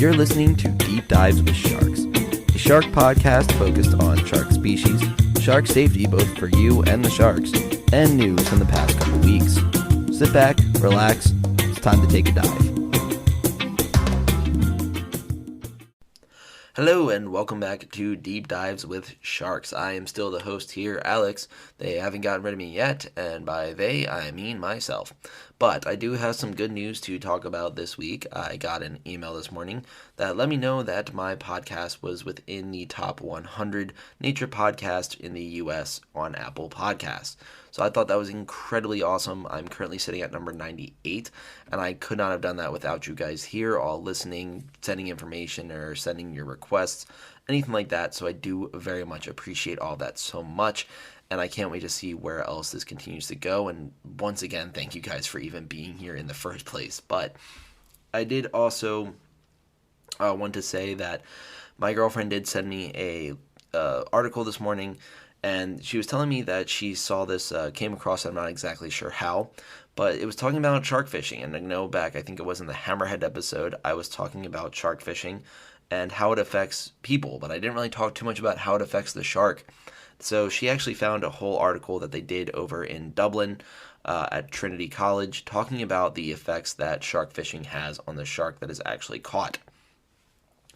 You're listening to Deep Dives with Sharks, a shark podcast focused on shark species, shark safety both for you and the sharks, and news from the past couple weeks. Sit back, relax, it's time to take a dive. Hello and welcome back to Deep Dives with Sharks. I am still the host here, Alex. They haven't gotten rid of me yet, and by they, I mean myself. But I do have some good news to talk about this week. I got an email this morning that let me know that my podcast was within the top 100 nature podcasts in the U.S. on Apple Podcasts. So I thought that was incredibly awesome. I'm currently sitting at number 98, and I could not have done that without you guys here, all listening, sending information, or sending your requests, anything like that. So I do very much appreciate all that so much, and I can't wait to see where else this continues to go. And once again, thank you guys for even being here in the first place. But I did also want to say that my girlfriend did send me a article this morning, and she was telling me that she saw this, came across it, I'm not exactly sure how, but it was talking about shark fishing. And I know back, I think it was in the Hammerhead episode, I was talking about shark fishing and how it affects people, but I didn't really talk too much about how it affects the shark. So she actually found a whole article that they did over in Dublin at Trinity College talking about the effects that shark fishing has on the shark that is actually caught.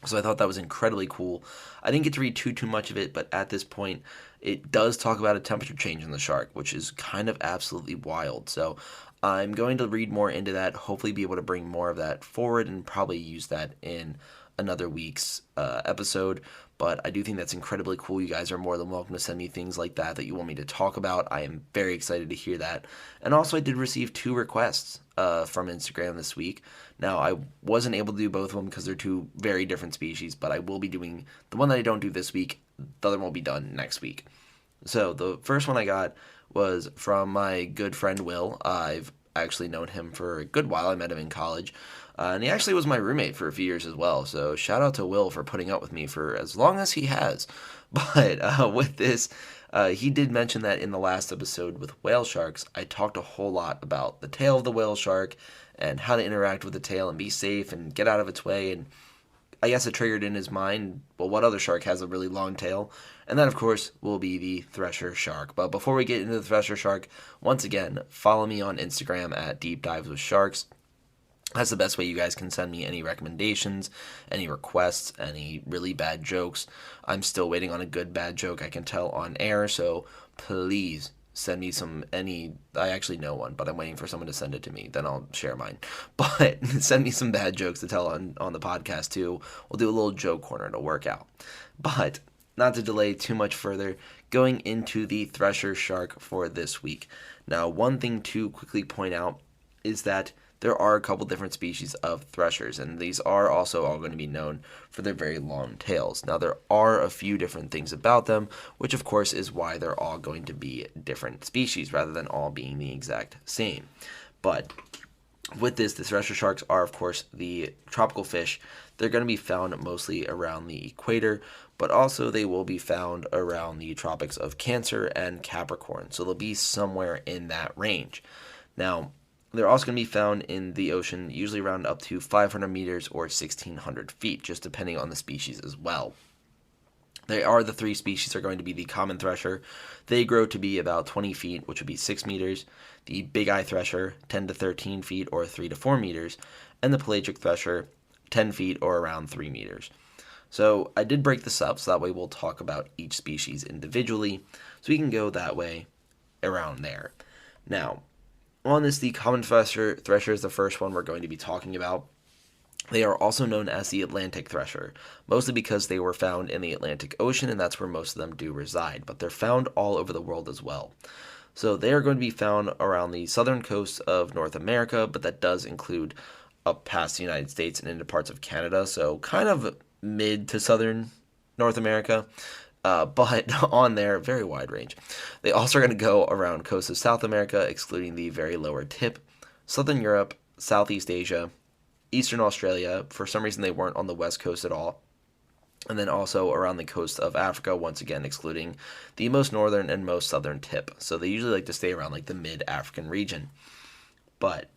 So I thought that was incredibly cool. I didn't get to read too much of it, but at this point, it does talk about a temperature change in the shark, which is kind of absolutely wild. So I'm going to read more into that, hopefully be able to bring more of that forward and probably use that in another week's episode. But I do think that's incredibly cool. You guys are more than welcome to send me things like that you want me to talk about. I am very excited to hear that. And also I did receive 2 requests from Instagram this week. Now, I wasn't able to do both of them because they're 2 very different species, but I will be doing the one that I don't do this week. The other one will be done next week. So the first one I got was from my good friend Will. I've actually known him for a good while. I met him in college. And he actually was my roommate for a few years as well. So shout out to Will for putting up with me for as long as he has. But with this, he did mention that in the last episode with whale sharks, I talked a whole lot about the tail of the whale shark and how to interact with the tail and be safe and get out of its way. And I guess it triggered in his mind, well, what other shark has a really long tail? And that, of course, will be the Thresher Shark. But before we get into the Thresher Shark, once again, follow me on Instagram at Deep Dives with Sharks. That's the best way you guys can send me any recommendations, any requests, any really bad jokes. I'm still waiting on a good bad joke I can tell on air, so please send me I actually know one, but I'm waiting for someone to send it to me, then I'll share mine. But send me some bad jokes to tell on the podcast too. We'll do a little joke corner to work out. But not to delay too much further, going into the Thresher Shark for this week. Now, one thing to quickly point out is that there are a couple different species of threshers, and these are also all going to be known for their very long tails. Now, there are a few different things about them, which of course is why they're all going to be different species rather than all being the exact same. But with this, the thresher sharks are, of course, the tropical fish. They're going to be found mostly around the equator, but also they will be found around the tropics of Cancer and Capricorn. So they'll be somewhere in that range. Now, they're also going to be found in the ocean, usually around up to 500 meters or 1,600 feet, just depending on the species as well. The 3 species are going to be the common thresher. They grow to be about 20 feet, which would be 6 meters. The big eye thresher, 10 to 13 feet or 3 to 4 meters. And the pelagic thresher, 10 feet or around 3 meters. So I did break this up, so that way we'll talk about each species individually. So we can go that way around there. Now, on this, the common thresher is the first one we're going to be talking about. They are also known as the Atlantic thresher, mostly because they were found in the Atlantic Ocean, and that's where most of them do reside, but they're found all over the world as well. So they are going to be found around the southern coast of North America, but that does include up past the United States and into parts of Canada, so kind of mid to southern North America. But on there, very wide range. They also are going to go around coast of South America, excluding the very lower tip, Southern Europe, Southeast Asia, Eastern Australia. For some reason, they weren't on the west coast at all. And then also around the coast of Africa, once again, excluding the most northern and most southern tip. So they usually like to stay around like the mid-African region. But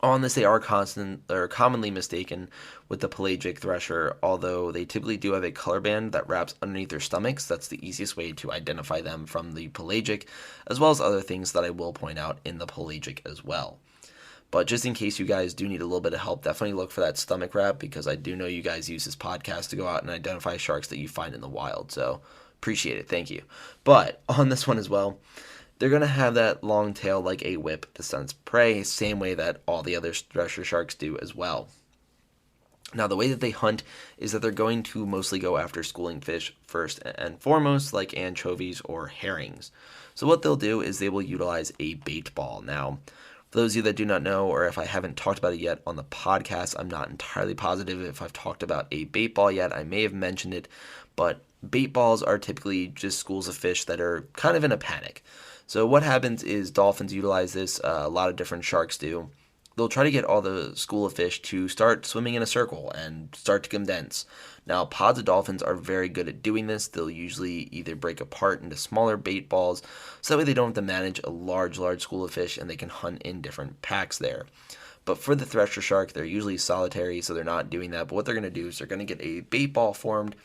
On this, they are commonly mistaken with the pelagic thresher, although they typically do have a color band that wraps underneath their stomachs. That's the easiest way to identify them from the pelagic, as well as other things that I will point out in the pelagic as well. But just in case you guys do need a little bit of help, definitely look for that stomach wrap, because I do know you guys use this podcast to go out and identify sharks that you find in the wild. So appreciate it. Thank you. But on this one as well, they're going to have that long tail like a whip to sense prey, same way that all the other thresher sharks do as well. Now, the way that they hunt is that they're going to mostly go after schooling fish first and foremost, like anchovies or herrings. So what they'll do is they will utilize a bait ball. Now, for those of you that do not know, or if I haven't talked about it yet on the podcast, I'm not entirely positive if I've talked about a bait ball yet. I may have mentioned it, but bait balls are typically just schools of fish that are kind of in a panic. So what happens is dolphins utilize this, a lot of different sharks do. They'll try to get all the school of fish to start swimming in a circle and start to condense. Now, pods of dolphins are very good at doing this. They'll usually either break apart into smaller bait balls, so that way they don't have to manage a large school of fish and they can hunt in different packs there. But for the thresher shark, they're usually solitary, so they're not doing that. But what they're going to do is they're going to get a bait ball formed.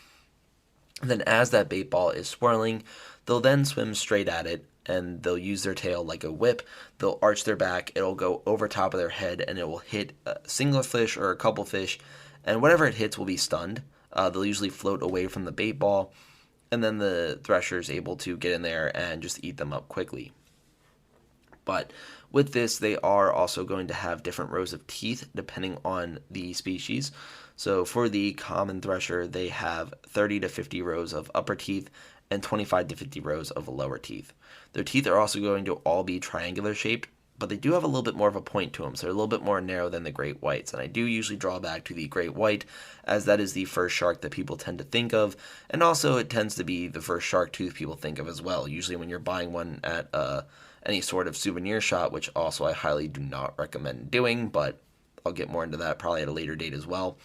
And then as that bait ball is swirling, they'll then swim straight at it, and they'll use their tail like a whip. They'll arch their back, it'll go over top of their head, and it will hit a single fish or a couple fish, and whatever it hits will be stunned. They'll usually float away from the bait ball, and then the thresher is able to get in there and just eat them up quickly. But with this, they are also going to have different rows of teeth depending on the species. So for the common thresher, they have 30 to 50 rows of upper teeth and 25 to 50 rows of lower teeth. Their teeth are also going to all be triangular shaped, but they do have a little bit more of a point to them, so they're a little bit more narrow than the great whites. And I do usually draw back to the great white, as that is the first shark that people tend to think of, and also it tends to be the first shark tooth people think of as well. Usually when you're buying one at any sort of souvenir shop, which also I highly do not recommend doing, but I'll get more into that probably at a later date as well.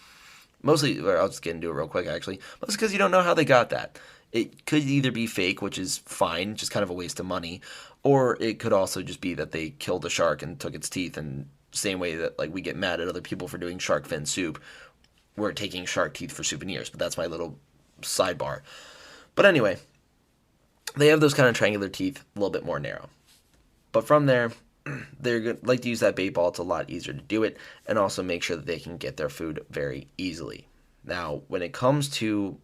Mostly, or I'll just get into it real quick actually, mostly because you don't know how they got that. It could either be fake, which is fine, just kind of a waste of money, or it could also just be that they killed a shark and took its teeth, and same way that like we get mad at other people for doing shark fin soup, we're taking shark teeth for souvenirs, but that's my little sidebar. But anyway, they have those kind of triangular teeth, a little bit more narrow. But from there, they're like to use that bait ball. It's a lot easier to do it, and also make sure that they can get their food very easily. Now, when it comes to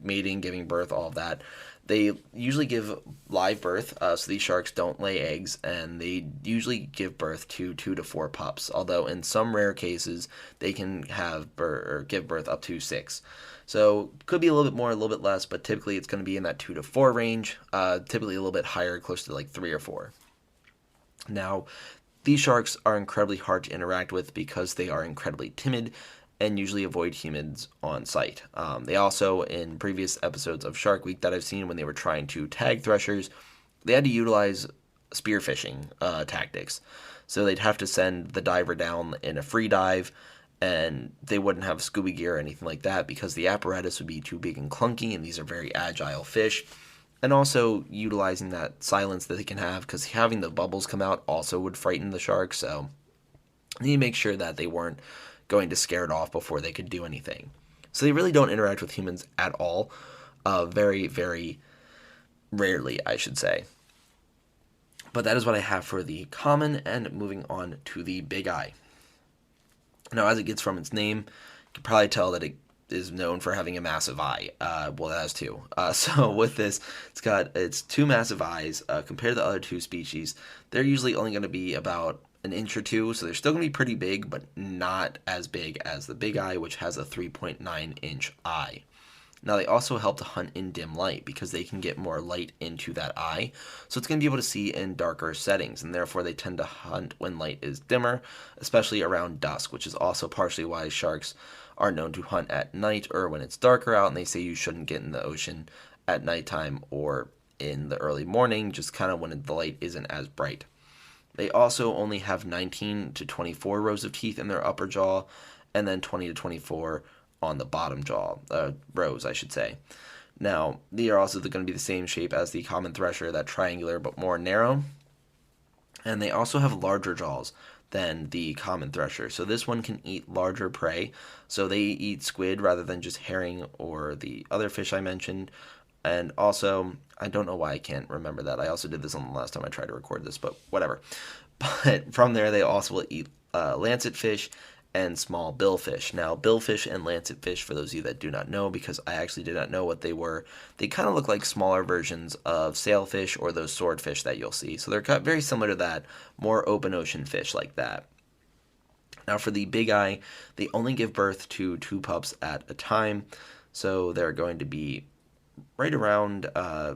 mating, giving birth, all of that, they usually give live birth, so these sharks don't lay eggs, and they usually give birth to 2 to 4 pups, although in some rare cases they can give birth up to 6. So could be a little bit more, a little bit less, but typically it's going to be in that 2 to 4 range, typically a little bit higher, close to like 3 or 4. Now, these sharks are incredibly hard to interact with because they are incredibly timid and usually avoid humans on sight. They also, in previous episodes of Shark Week that I've seen when they were trying to tag threshers, they had to utilize spearfishing tactics. So they'd have to send the diver down in a free dive, and they wouldn't have scuba gear or anything like that because the apparatus would be too big and clunky, and these are very agile fish. And also utilizing that silence that they can have, because having the bubbles come out also would frighten the shark, so you need to make sure that they weren't going to scare it off before they could do anything. So they really don't interact with humans at all. Very, very rarely, I should say. But that is what I have for the common, and moving on to the big eye. Now, as it gets from its name, you can probably tell that it is known for having a massive eye. Well, it has 2. So with this, it's 2 massive eyes. Compared to the other 2 species, they're usually only going to be about an inch or 2, so they're still going to be pretty big, but not as big as the big eye, which has a 3.9 inch eye. Now, they also help to hunt in dim light because they can get more light into that eye, so it's going to be able to see in darker settings, and therefore they tend to hunt when light is dimmer, especially around dusk, which is also partially why sharks are known to hunt at night or when it's darker out, and they say you shouldn't get in the ocean at nighttime or in the early morning, just kind of when the light isn't as bright. They also only have 19 to 24 rows of teeth in their upper jaw, and then 20 to 24 on the bottom jaw, rows, I should say. Now, they are also going to be the same shape as the common thresher, that triangular but more narrow. And they also have larger jaws than the common thresher. So this one can eat larger prey. So they eat squid rather than just herring or the other fish I mentioned. And also, I don't know why I can't remember that. I also did this on the last time I tried to record this, but whatever. But from there, they also will eat lancet fish and small billfish. Now, billfish and lancet fish, for those of you that do not know, because I actually did not know what they were, they kind of look like smaller versions of sailfish or those swordfish that you'll see. So they're very similar to that, more open ocean fish like that. Now, for the big eye, they only give birth to 2 pups at a time. So they're going to be right around, they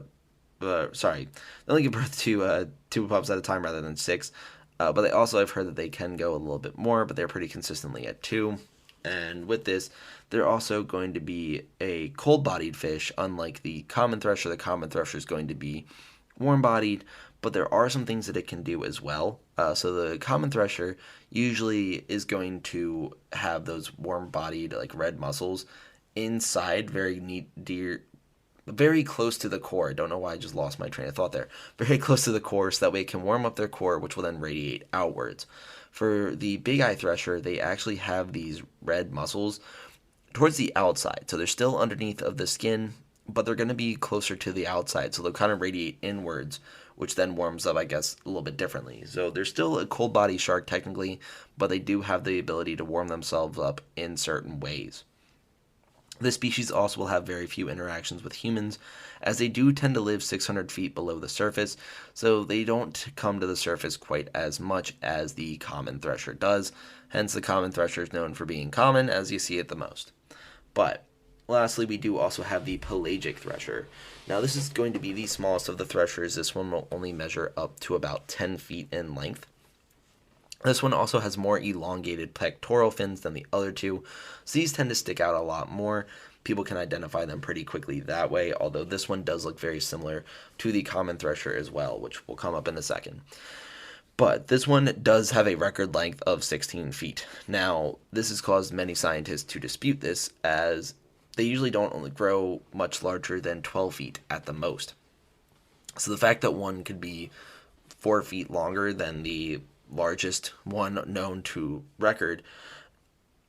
only give birth to 2 pups at a time rather than 6. But they also, I've heard that they can go a little bit more, but they're pretty consistently at 2. And with this, they're also going to be a cold-bodied fish, unlike the common thresher. The common thresher is going to be warm-bodied, but there are some things that it can do as well. So the common thresher usually is going to have those warm-bodied, like red muscles inside, very close to the core. I don't know why I just lost my train of thought there. Very close to the core, so that way it can warm up their core, which will then radiate outwards. For the big eye thresher, they actually have these red muscles towards the outside. So they're still underneath of the skin, but they're going to be closer to the outside. So they'll kind of radiate inwards, which then warms up, I guess, a little bit differently. So they're still a cold body shark technically, but they do have the ability to warm themselves up in certain ways. This species also will have very few interactions with humans, as they do tend to live 600 feet below the surface, so they don't come to the surface quite as much as the common thresher does. Hence, the common thresher is known for being common, as you see it the most. But lastly, we do also have the pelagic thresher. Now, this is going to be the smallest of the threshers. This one will only measure up to about 10 feet in length. This one also has more elongated pectoral fins than the other 2, so these tend to stick out a lot more. People can identify them pretty quickly that way, although this one does look very similar to the common thresher as well, which will come up in a second. But this one does have a record length of 16 feet. Now, this has caused many scientists to dispute this, as they usually don't only grow much larger than 12 feet at the most. So the fact that one could be 4 feet longer than the largest one known to record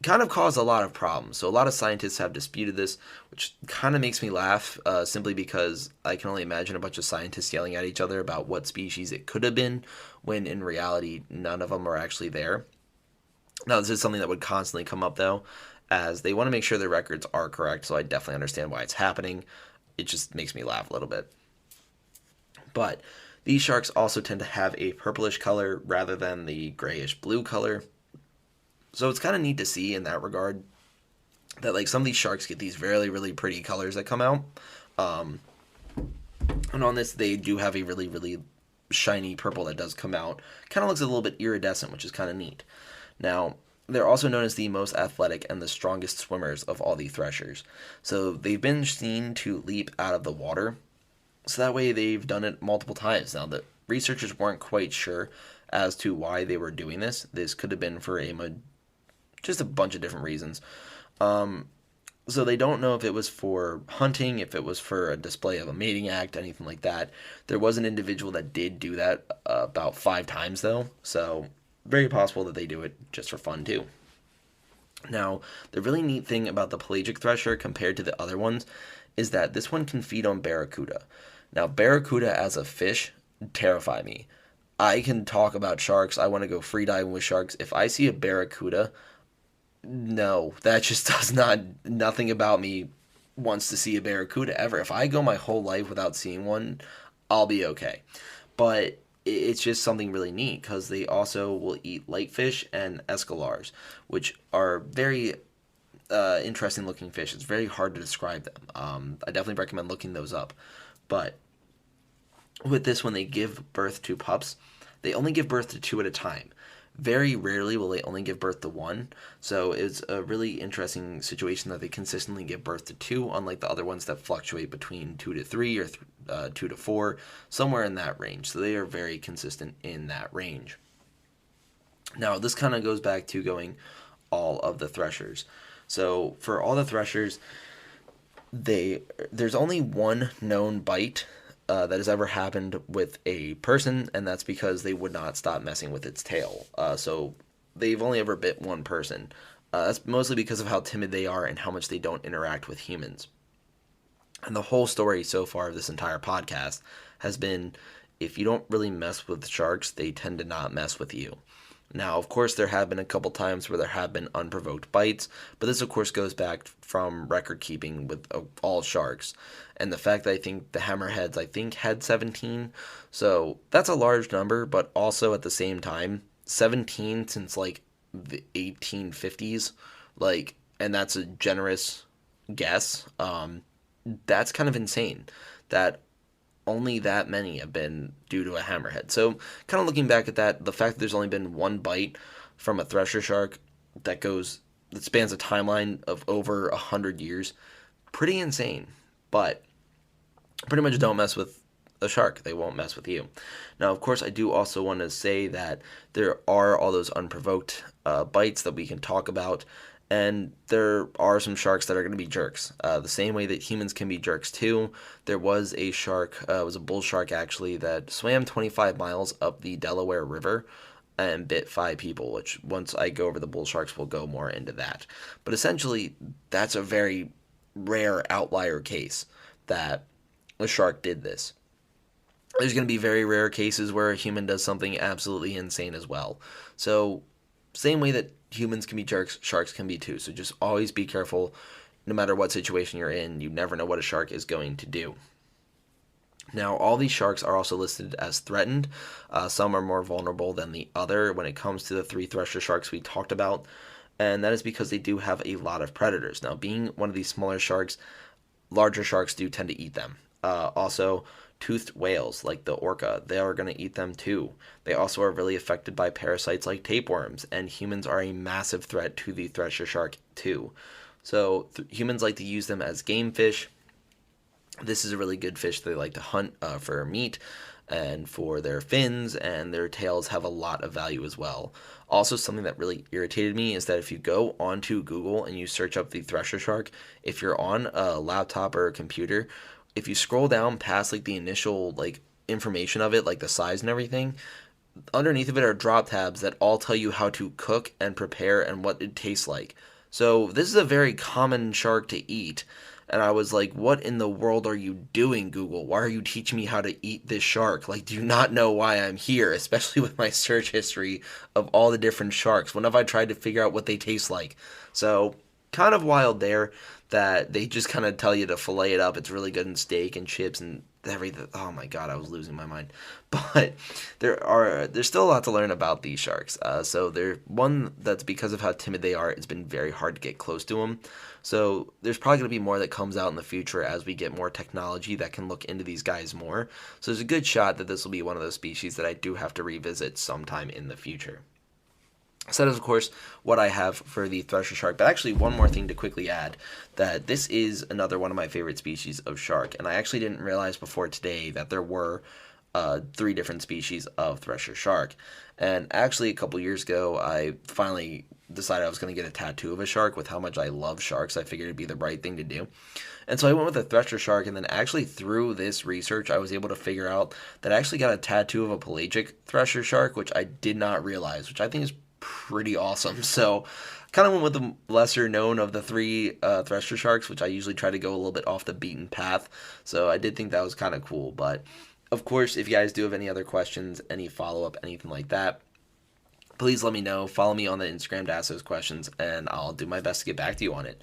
kind of caused a lot of problems. So a lot of scientists have disputed this, which kind of makes me laugh, simply because I can only imagine a bunch of scientists yelling at each other about what species it could have been, when in reality none of them are actually there. Now, this is something that would constantly come up, though, as they want to make sure their records are correct, so I definitely understand why it's happening. It just makes me laugh a little bit. But these sharks also tend to have a purplish color rather than the grayish blue color. So it's kind of neat to see in that regard that, like, some of these sharks get these really, really pretty colors that come out. And on this, they do have a really, really shiny purple that does come out. Kind of looks a little bit iridescent, which is kind of neat. Now, they're also known as the most athletic and the strongest swimmers of all the threshers. So they've been seen to leap out of the water. So that way they've done it multiple times. Now, the researchers weren't quite sure as to why they were doing this. This could have been for just a bunch of different reasons. So they don't know if it was for hunting, if it was for a display of a mating act, anything like that. There was an individual that did do that about 5 times, though. So very possible that they do it just for fun, too. Now, the really neat thing about the pelagic thresher compared to the other ones is that this one can feed on barracuda. Now, barracuda as a fish terrify me. I can talk about sharks. I want to go free diving with sharks. If I see a barracuda, no, that just does not, nothing about me wants to see a barracuda ever. If I go my whole life without seeing one, I'll be okay. But it's just something really neat, because they also will eat lightfish and escalars, which are very interesting looking fish. It's very hard to describe them. I definitely recommend looking those up. But with this, when they give birth to pups, they only give birth to 2 at a time. Very rarely will they only give birth to 1. So it's a really interesting situation that they consistently give birth to 2, unlike the other ones that fluctuate between 2 to 3 or 2 to 4, somewhere in that range. So they are very consistent in that range. Now, this kind of goes back to going all of the threshers. So for all the threshers, there's only one known bite that has ever happened with a person, and that's because they would not stop messing with its tail. So they've only ever bit one person. That's mostly because of how timid they are and how much they don't interact with humans. And the whole story so far of this entire podcast has been, if you don't really mess with sharks, they tend to not mess with you. Now, of course, there have been a couple times where there have been unprovoked bites, but this, of course, goes back from record keeping with all sharks. And the fact that I think the hammerheads, had 17. So that's a large number, but also at the same time, 17 since like the 1850s, and that's a generous guess. That's kind of insane that only that many have been due to a hammerhead. So, kind of looking back at that, the fact that there's only been one bite from a thresher shark that spans a timeline of over 100 years, pretty insane. But pretty much don't mess with a shark. They won't mess with you. Now, of course, I do also want to say that there are all those unprovoked bites that we can talk about. And there are some sharks that are going to be jerks. The same way that humans can be jerks too. There was a shark, it was a bull shark actually, that swam 25 miles up the Delaware River and bit 5 people, which once I go over the bull sharks, we'll go more into that. But essentially, that's a very rare outlier case that a shark did this. There's going to be very rare cases where a human does something absolutely insane as well. So, same way that humans can be jerks, sharks can be too. So just always be careful no matter what situation you're in. You never know what a shark is going to do. Now, all these sharks are also listed as threatened. Some are more vulnerable than the other when it comes to the 3 thresher sharks we talked about. And that is because they do have a lot of predators. Now, being one of these smaller sharks, larger sharks do tend to eat them. Also, toothed whales like the orca, they are going to eat them too. They also are really affected by parasites like tapeworms, and humans are a massive threat to the thresher shark too. So humans like to use them as game fish. This is a really good fish they like to hunt for meat and for their fins, and their tails have a lot of value as well. Also, something that really irritated me is that if you go onto Google and you search up the thresher shark, if you're on a laptop or a computer, if you scroll down past the initial information of it, like the size and everything, underneath of it are drop tabs that all tell you how to cook and prepare and what it tastes like. So this is a very common shark to eat. And I was like, what in the world are you doing, Google? Why are you teaching me how to eat this shark? Do you not know why I'm here? Especially with my search history of all the different sharks. When have I tried to figure out what they taste like? So kind of wild there that they just kind of tell you to fillet it up. It's really good in steak and chips and everything. Oh my god, I was losing my mind. But there's still a lot to learn about these sharks. So they're one that's because of how timid they are. It's been very hard to get close to them. So there's probably going to be more that comes out in the future as we get more technology that can look into these guys more. So there's a good shot that this will be one of those species that I do have to revisit sometime in the future. So that is, of course, what I have for the thresher shark. But actually, one more thing to quickly add, that this is another one of my favorite species of shark. And I actually didn't realize before today that there were 3 different species of thresher shark. And actually, a couple years ago, I finally decided I was going to get a tattoo of a shark. With how much I love sharks, I figured it'd be the right thing to do. And so I went with a thresher shark, and then actually through this research, I was able to figure out that I actually got a tattoo of a pelagic thresher shark, which I did not realize, which I think is pretty awesome. So kind of went with the lesser known of the 3 thresher sharks, which I usually try to go a little bit off the beaten path. So I did think that was kind of cool. But of course, if you guys do have any other questions, any follow-up, anything like that, please let me know. Follow me on the Instagram to ask those questions, and I'll do my best to get back to you on it.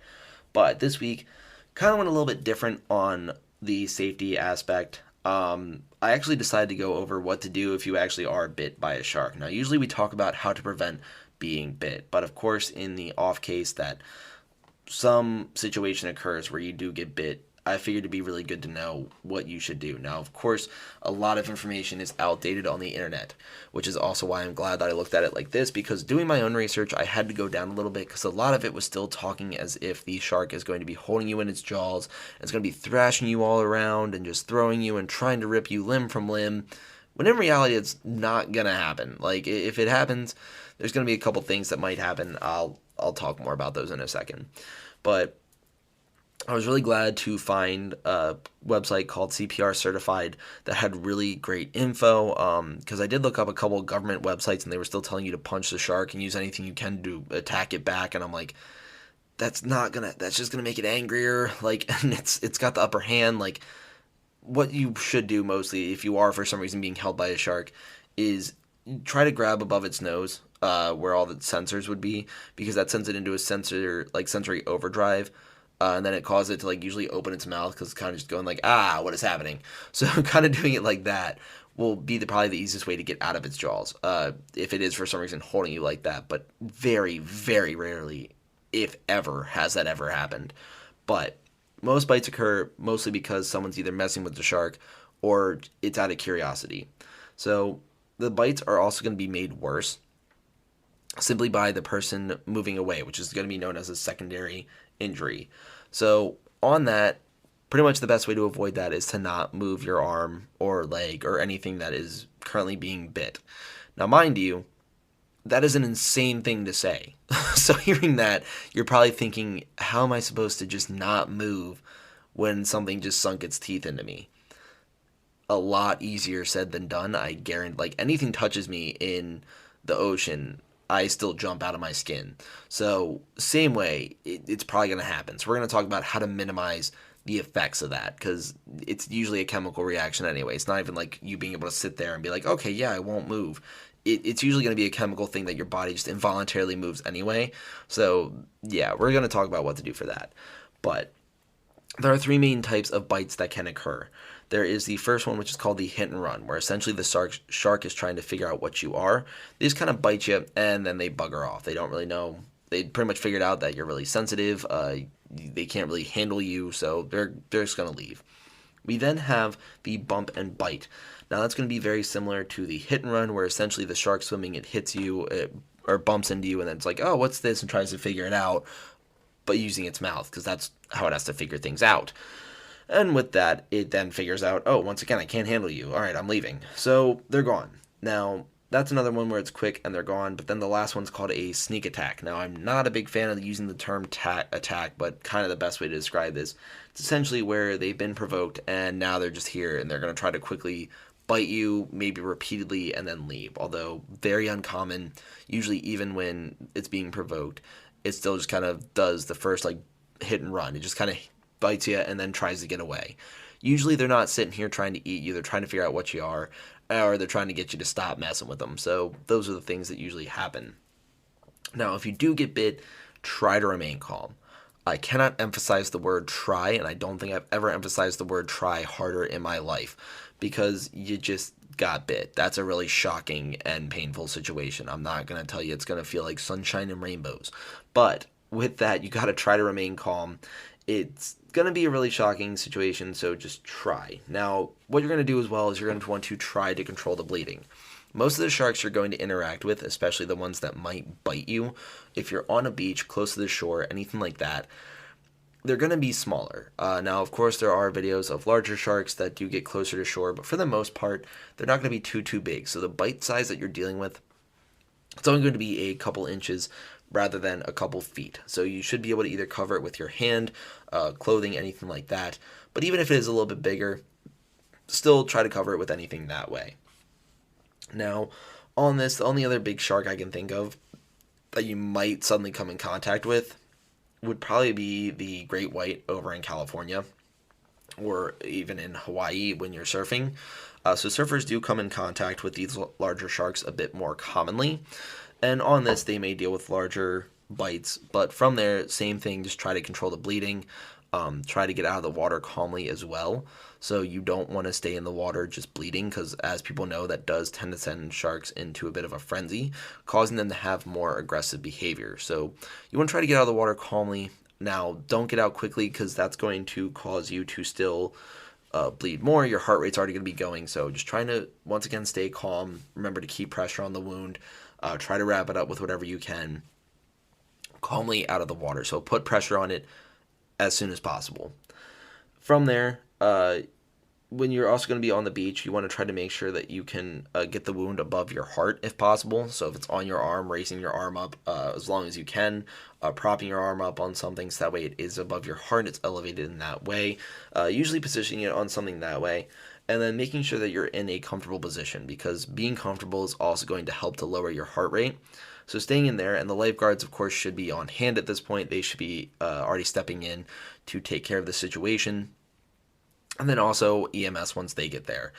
But this week, kind of went a little bit different on the safety aspect. I actually decided to go over what to do if you actually are bit by a shark. Now, usually we talk about how to prevent being bit, but of course, in the off case that some situation occurs where you do get bit, I figured it'd be really good to know what you should do. Now, of course, a lot of information is outdated on the internet, which is also why I'm glad that I looked at it like this, because doing my own research, I had to go down a little bit because a lot of it was still talking as if the shark is going to be holding you in its jaws, and it's going to be thrashing you all around and just throwing you and trying to rip you limb from limb, when in reality, it's not going to happen. If it happens, there's going to be a couple things that might happen. I'll talk more about those in a second. But I was really glad to find a website called CPR Certified that had really great info. Because I did look up a couple of government websites and they were still telling you to punch the shark and use anything you can to attack it back. And I'm like, that's just gonna make it angrier. Like, and it's got the upper hand. Like, what you should do mostly if you are for some reason being held by a shark is try to grab above its nose, where all the sensors would be, because that sends it into a sensory overdrive, and then it causes it to like usually open its mouth because it's kind of just going like, what is happening? So kind of doing it like that will be probably the easiest way to get out of its jaws, if it is for some reason holding you like that. But very, very rarely, if ever, has that ever happened. But most bites occur mostly because someone's either messing with the shark or it's out of curiosity. So the bites are also going to be made worse simply by the person moving away, which is going to be known as a secondary injury. So on that, pretty much the best way to avoid that is to not move your arm or leg or anything that is currently being bit. Now, mind you, that is an insane thing to say. So hearing that, you're probably thinking, how am I supposed to just not move when something just sunk its teeth into me? A lot easier said than done. I guarantee, like, anything touches me in the ocean, I still jump out of my skin. So same way, it's probably going to happen. So we're going to talk about how to minimize the effects of that, because it's usually a chemical reaction anyway. It's not even like you being able to sit there and be like, okay, yeah, I won't move. It's usually going to be a chemical thing that your body just involuntarily moves anyway. So yeah, we're going to talk about what to do for that. But there are three main types of bites that can occur. There is the first one, which is called the hit and run, where essentially the shark is trying to figure out what you are. They just kind of bite you, and then they bugger off. They don't really know. They pretty much figured out that you're really sensitive. They can't really handle you, so they're just going to leave. We then have the bump and bite. Now that's going to be very similar to the hit and run, where essentially the shark swimming, it hits you, or bumps into you, and then it's like, oh, what's this, and tries to figure it out, but using its mouth, because that's how it has to figure things out. And with that, it then figures out, oh, once again, I can't handle you. All right, I'm leaving. So they're gone. Now, that's another one where it's quick and they're gone. But then the last one's called a sneak attack. Now, I'm not a big fan of using the term attack, but kind of the best way to describe this. It's essentially where they've been provoked and now they're just here and they're going to try to quickly bite you, maybe repeatedly, and then leave. Although very uncommon, usually even when it's being provoked, it still just kind of does the first like hit and run. It just kind of bites you and then tries to get away. Usually they're not sitting here trying to eat you. They're trying to figure out what you are, or they're trying to get you to stop messing with them. So those are the things that usually happen. Now, if you do get bit, try to remain calm. I cannot emphasize the word try, and I don't think I've ever emphasized the word try harder in my life, because you just got bit. That's a really shocking and painful situation. I'm not going to tell you it's going to feel like sunshine and rainbows. But with that, you got to try to remain calm. It's going to be a really shocking situation, so just try. Now, what you're going to do as well is you're going to want to try to control the bleeding. Most of the sharks you're going to interact with, especially the ones that might bite you, if you're on a beach, close to the shore, anything like that, they're going to be smaller. Now, of course, there are videos of larger sharks that do get closer to shore, but for the most part, they're not going to be too big. So the bite size that you're dealing with, it's only going to be a couple inches rather than a couple feet. So you should be able to either cover it with your hand, clothing, anything like that. But even if it is a little bit bigger, still try to cover it with anything that way. Now, on this, the only other big shark I can think of that you might suddenly come in contact with would probably be the great white over in California, or even in Hawaii when you're surfing. So surfers do come in contact with these larger sharks a bit more commonly. And on this, they may deal with larger bites. But from there, same thing, just try to control the bleeding. Try to get out of the water calmly as well. So you don't want to stay in the water just bleeding, because as people know, that does tend to send sharks into a bit of a frenzy, causing them to have more aggressive behavior. So you want to try to get out of the water calmly. Now, don't get out quickly, because that's going to cause you to still bleed more. Your heart rate's already going to be going. So just trying to, once again, stay calm. Remember to keep pressure on the wound. Try to wrap it up with whatever you can calmly out of the water. So put pressure on it as soon as possible. From there, when you're also going to be on the beach, you want to try to make sure that you can get the wound above your heart if possible. So if it's on your arm, raising your arm up as long as you can, propping your arm up on something so that way it is above your heart, it's elevated in that way. Usually positioning it on something that way. And then making sure that you're in a comfortable position, because being comfortable is also going to help to lower your heart rate. So staying in there, and the lifeguards, of course, should be on hand at this point. They should be already stepping in to take care of the situation. And then also EMS once they get there.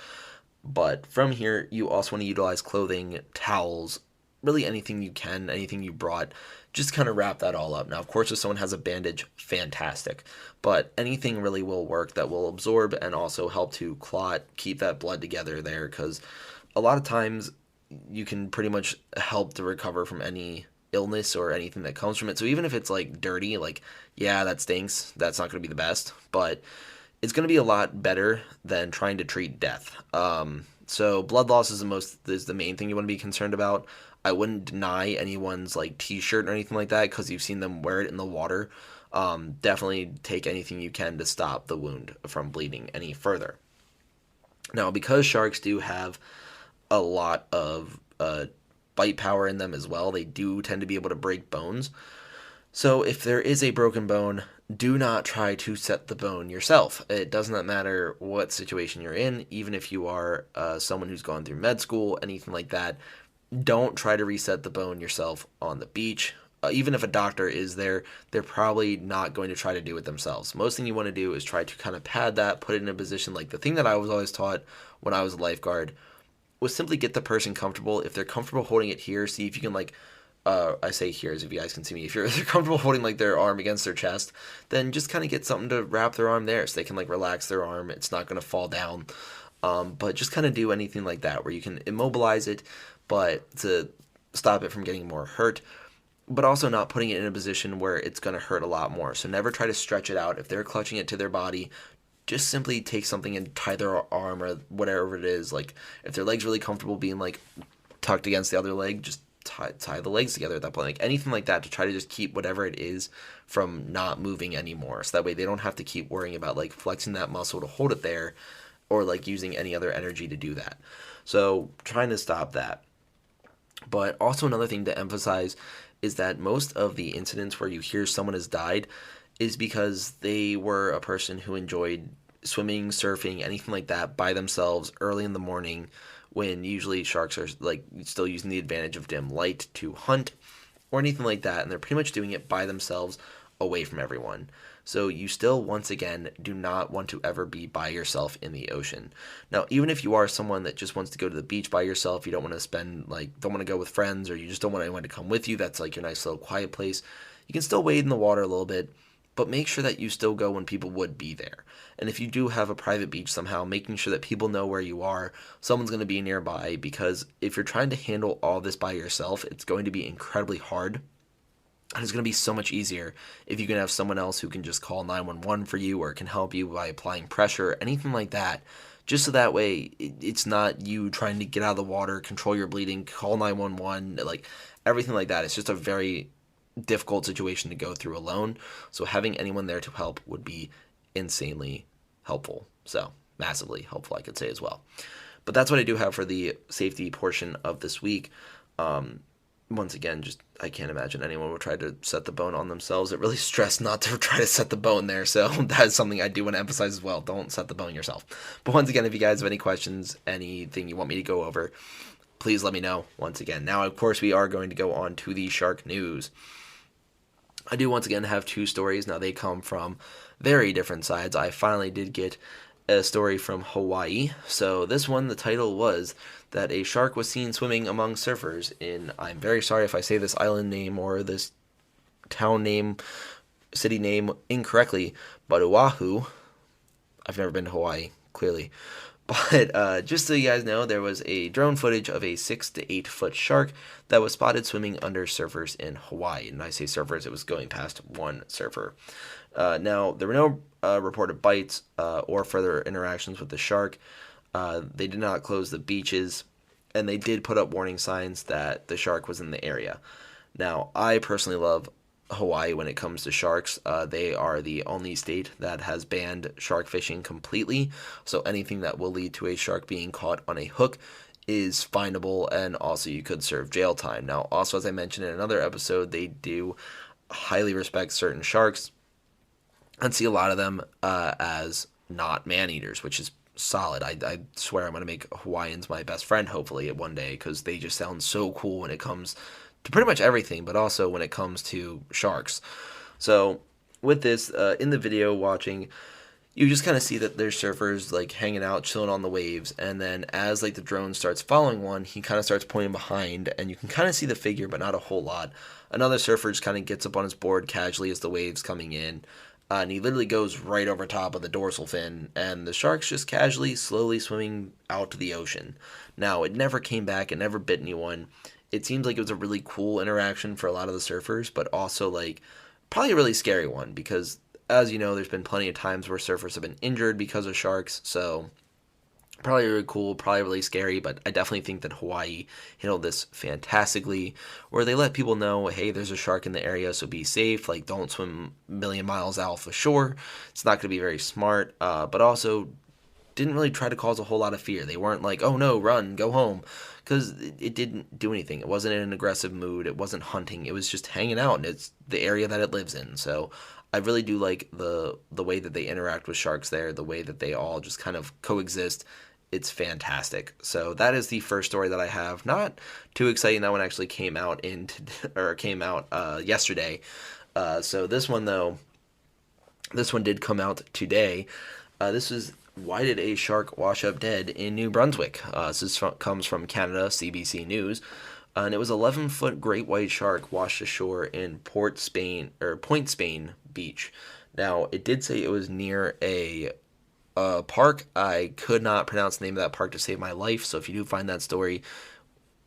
But from here, you also want to utilize clothing, towels, really anything you can, anything you brought, just kind of wrap that all up. Now, of course, if someone has a bandage, fantastic. But anything really will work that will absorb and also help to clot, keep that blood together there, because a lot of times you can pretty much help to recover from any illness or anything that comes from it. So even if it's like dirty, like, yeah, that stinks, that's not going to be the best, but it's going to be a lot better than trying to treat death. So blood loss is the main thing you want to be concerned about. I wouldn't deny anyone's like t-shirt or anything like that because you've seen them wear it in the water. Definitely take anything you can to stop the wound from bleeding any further. Now, because sharks do have a lot of bite power in them as well, they do tend to be able to break bones. So if there is a broken bone, do not try to set the bone yourself. It does not matter what situation you're in, even if you are someone who's gone through med school, anything like that. Don't try to reset the bone yourself on the beach. Even if a doctor is there, they're probably not going to try to do it themselves. Most thing you want to do is try to kind of pad that, put it in a position. Like the thing that I was always taught when I was a lifeguard was simply get the person comfortable. If they're comfortable holding it here, see if you can like, I say here as if you guys can see me. If they're comfortable holding like their arm against their chest, then just kind of get something to wrap their arm there so they can like relax their arm. It's not going to fall down. But just kind of do anything like that where you can immobilize it, but to stop it from getting more hurt, but also not putting it in a position where it's going to hurt a lot more. So never try to stretch it out. If they're clutching it to their body, just simply take something and tie their arm or whatever it is. Like if their leg's really comfortable being like tucked against the other leg, just tie the legs together at that point. Like anything like that to try to just keep whatever it is from not moving anymore. So that way they don't have to keep worrying about like flexing that muscle to hold it there or like using any other energy to do that. So trying to stop that. But also another thing to emphasize is that most of the incidents where you hear someone has died is because they were a person who enjoyed swimming, surfing, anything like that by themselves early in the morning, when usually sharks are like still using the advantage of dim light to hunt or anything like that, and they're pretty much doing it by themselves away from everyone. So you still, once again, do not want to ever be by yourself in the ocean. Now, even if you are someone that just wants to go to the beach by yourself, you don't want to don't want to go with friends, or you just don't want anyone to come with you, that's like your nice little quiet place, you can still wade in the water a little bit, but make sure that you still go when people would be there. And if you do have a private beach somehow, making sure that people know where you are, someone's going to be nearby, because if you're trying to handle all this by yourself, it's going to be incredibly hard. And it's going to be so much easier if you can have someone else who can just call 911 for you or can help you by applying pressure, anything like that. Just so that way it's not you trying to get out of the water, control your bleeding, call 911, like everything like that. It's just a very difficult situation to go through alone. So having anyone there to help would be insanely helpful. So massively helpful, I could say as well. But that's what I do have for the safety portion of this week. Once again, just I can't imagine anyone would try to set the bone on themselves. It really stressed not to try to set the bone there, so that is something I do want to emphasize as well. Don't set the bone yourself. But once again, if you guys have any questions, anything you want me to go over, please let me know once again. Now, of course, we are going to go on to the shark news. I do once again have two stories. Now, they come from very different sides. I finally did get a story from Hawaii. So this one, the title was that a shark was seen swimming among surfers in, I'm very sorry if I say this island name or this town name, city name incorrectly, but Oahu. I've never been to Hawaii, clearly. But just so you guys know, there was a drone footage of a 6 to 8 foot shark that was spotted swimming under surfers in Hawaii. And I say surfers, it was going past one surfer. Now, there were no reported bites or further interactions with the shark. They did not close the beaches, and they did put up warning signs that the shark was in the area. Now, I personally love Hawaii when it comes to sharks. They are the only state that has banned shark fishing completely. So anything that will lead to a shark being caught on a hook is finable, and also you could serve jail time. Now, also, as I mentioned in another episode, they do highly respect certain sharks and see a lot of them as not man-eaters, which is solid. I swear I'm going to make Hawaiians my best friend, hopefully, one day, because they just sound so cool when it comes to pretty much everything, but also when it comes to sharks. So with this, in the video watching, you just kind of see that there's surfers like hanging out, chilling on the waves, and then as like the drone starts following one, he kind of starts pointing behind, and you can kind of see the figure, but not a whole lot. Another surfer just kind of gets up on his board casually as the waves coming in, and he literally goes right over top of the dorsal fin, and the shark's just casually, slowly swimming out to the ocean. Now, it never came back, it never bit anyone. It seems like it was a really cool interaction for a lot of the surfers, but also like probably a really scary one, because as you know, there's been plenty of times where surfers have been injured because of sharks, so probably really cool, probably really scary, but I definitely think that Hawaii handled this fantastically, where they let people know, hey, there's a shark in the area, so be safe, like don't swim a million miles out of shore. It's not going to be very smart, but also didn't really try to cause a whole lot of fear. They weren't like, oh no, run, go home, because it didn't do anything. It wasn't in an aggressive mood. It wasn't hunting. It was just hanging out, and it's the area that it lives in. So I really do like the way that they interact with sharks there, the way that they all just kind of coexist. It's fantastic. So that is the first story that I have. Not too exciting. That one actually came out yesterday. So this one though, this one did come out today. This is, why did a shark wash up dead in New Brunswick? Comes from Canada, CBC News. And it was 11-foot great white shark washed ashore in Point Spain Beach. Now, it did say it was near a park. I could not pronounce the name of that park to save my life, so if you do find that story,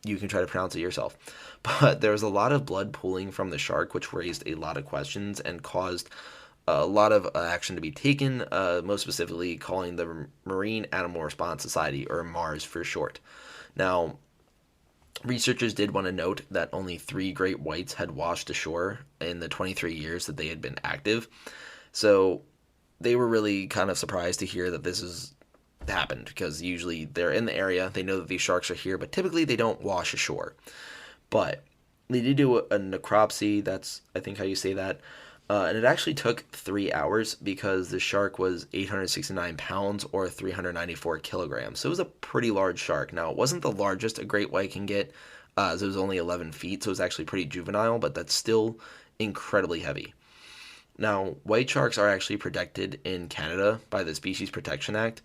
you can try to pronounce it yourself. But there was a lot of blood pooling from the shark, which raised a lot of questions and caused a lot of action to be taken, most specifically calling the Marine Animal Response Society, or MARS for short. Now, researchers did want to note that only 3 great whites had washed ashore in the 23 years that they had been active. So they were really kind of surprised to hear that this has happened, because usually they're in the area, they know that these sharks are here, but typically they don't wash ashore. But they did do a necropsy, that's I think how you say that, and it actually took 3 hours because the shark was 869 pounds or 394 kilograms. So it was a pretty large shark. Now, it wasn't the largest a great white can get, as it was only 11 feet, so it was actually pretty juvenile, but that's still incredibly heavy. Now, white sharks are actually protected in Canada by the Species Protection Act.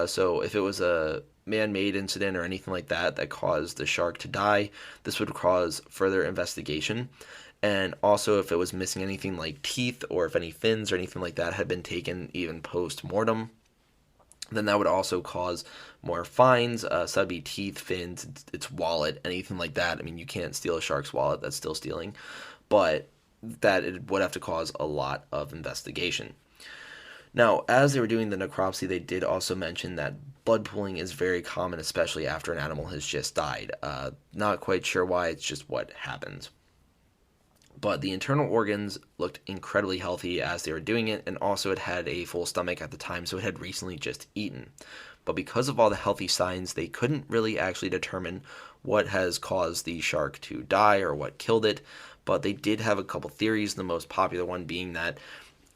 So if it was a man-made incident or anything like that that caused the shark to die, this would cause further investigation. And also, if it was missing anything like teeth, or if any fins or anything like that had been taken even post-mortem, then that would also cause more fines. So that'd be teeth, fins, its wallet, anything like that. I mean, you can't steal a shark's wallet, that's still stealing. But that it would have to cause a lot of investigation. Now, as they were doing the necropsy, they did also mention that blood pooling is very common, especially after an animal has just died. Not quite sure why, it's just what happens. But the internal organs looked incredibly healthy as they were doing it, and also it had a full stomach at the time, so it had recently just eaten. But because of all the healthy signs, they couldn't really actually determine what has caused the shark to die or what killed it. But they did have a couple theories, the most popular one being that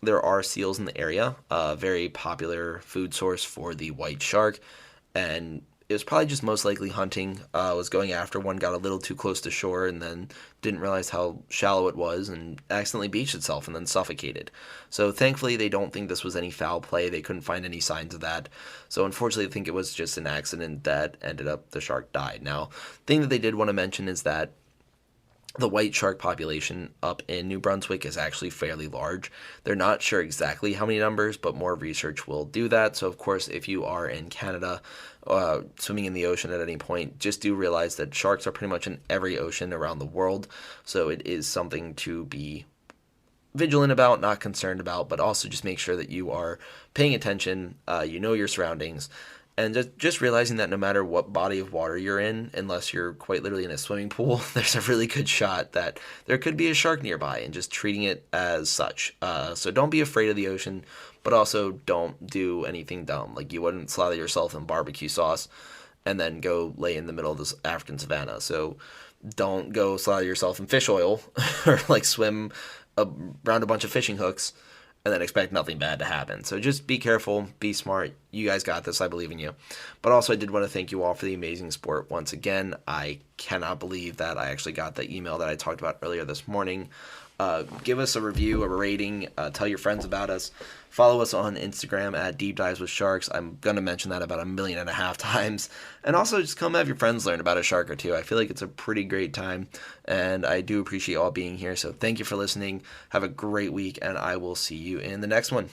there are seals in the area, a very popular food source for the white shark, and it was probably just most likely hunting, was going after one, got a little too close to shore, and then didn't realize how shallow it was, and accidentally beached itself and then suffocated. So thankfully, they don't think this was any foul play. They couldn't find any signs of that. So unfortunately, I think it was just an accident that ended up the shark died. Now, the thing that they did want to mention is that the white shark population up in New Brunswick is actually fairly large. They're not sure exactly how many numbers, but more research will do that. So, of course, if you are in Canada, swimming in the ocean at any point, just do realize that sharks are pretty much in every ocean around the world. So it is something to be vigilant about, not concerned about, but also just make sure that you are paying attention, you know your surroundings, And just realizing that no matter what body of water you're in, unless you're quite literally in a swimming pool, there's a really good shot that there could be a shark nearby, and just treating it as such. So don't be afraid of the ocean, but also don't do anything dumb. Like, you wouldn't slather yourself in barbecue sauce and then go lay in the middle of this African savannah. So don't go slather yourself in fish oil or like swim around a bunch of fishing hooks and then expect nothing bad to happen. So just be careful, be smart. You guys got this. I believe in you. But also, I did want to thank you all for the amazing support once again. I cannot believe that I actually got the email that I talked about earlier this morning. Give us a review, a rating, tell your friends about us. Follow us on Instagram at Deep Dives with Sharks. I'm going to mention that about 1.5 million times. And also, just come have your friends learn about a shark or two. I feel like it's a pretty great time, and I do appreciate all being here. So thank you for listening. Have a great week, and I will see you in the next one.